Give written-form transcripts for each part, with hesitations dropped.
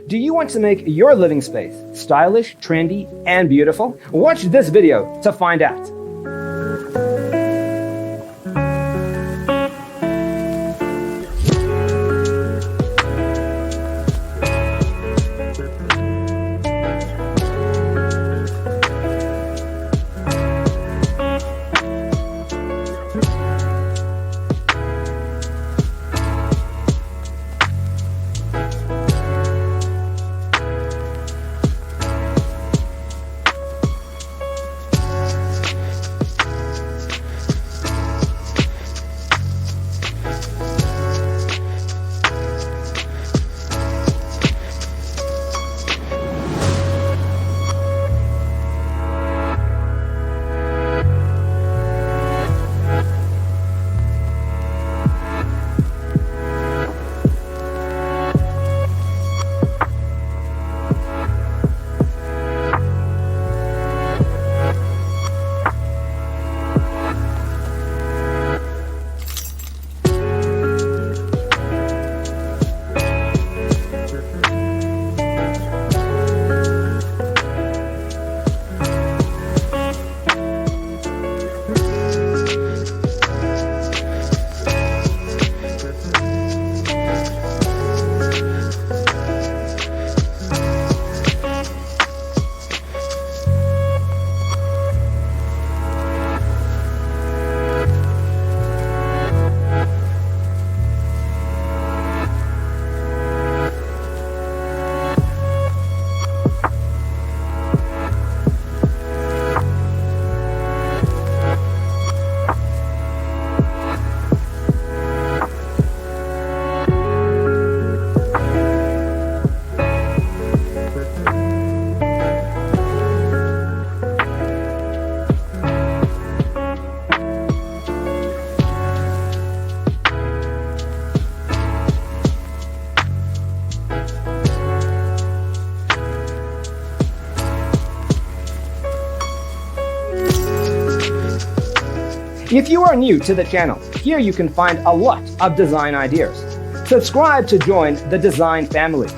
Do you want to make your living space stylish, trendy, and beautiful? Watch this video to find out. If you are new to the channel, here you can find a lot of design ideas. Subscribe to join the design family.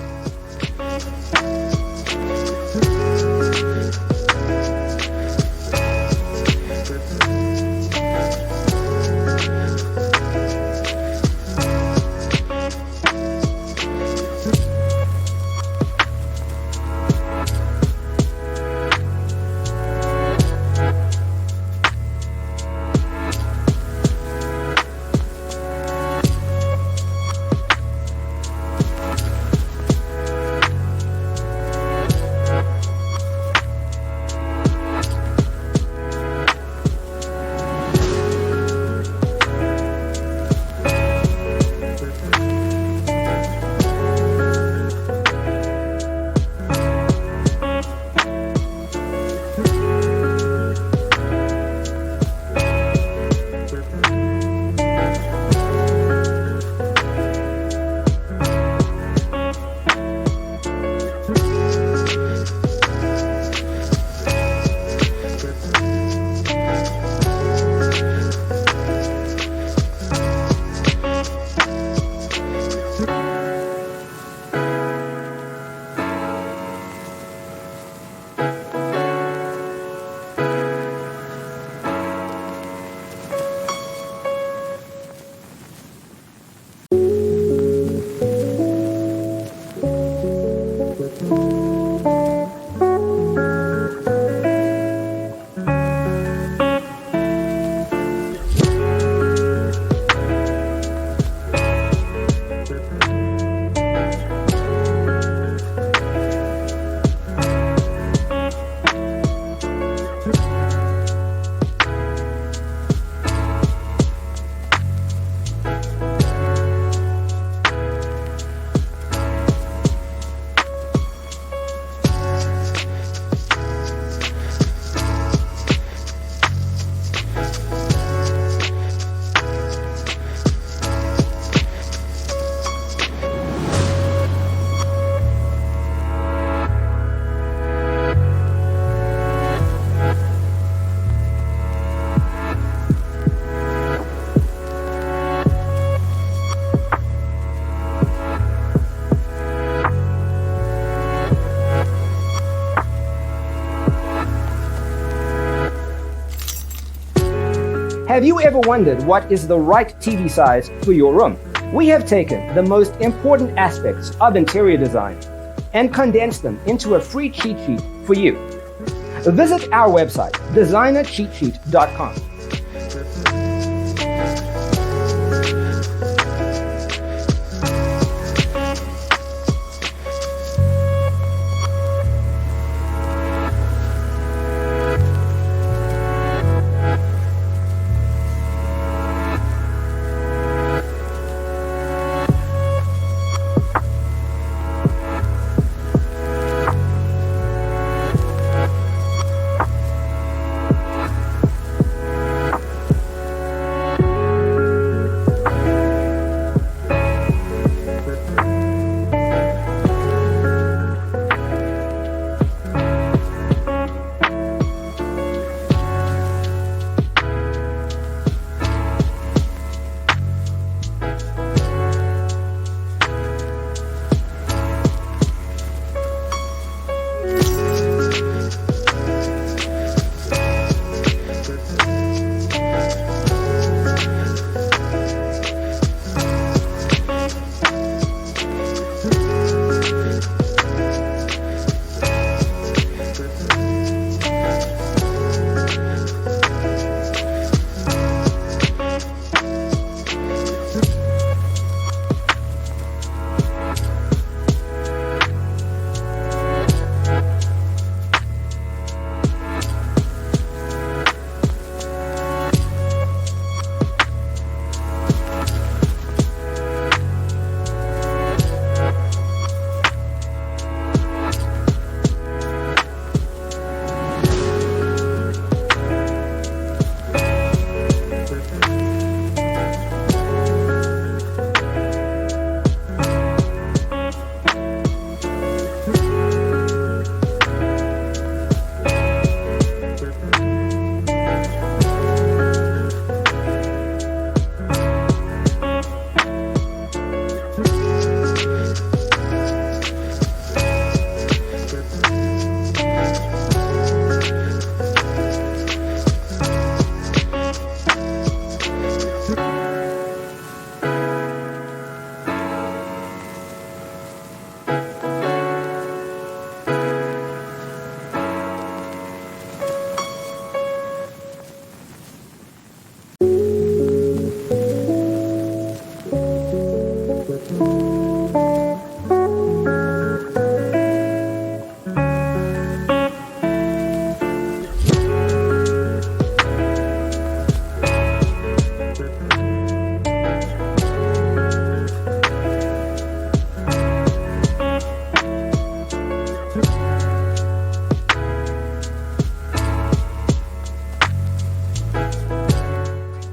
Have you ever wondered what is the right TV size for your room? We have taken the most important aspects of interior design and condensed them into a free cheat sheet for you. Visit our website, designercheatsheet.com.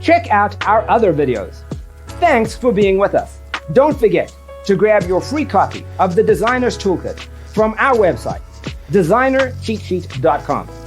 Check out our other videos. Thanks for being with us. Don't forget to grab your free copy of the Designer's Toolkit from our website, designercheatsheet.com.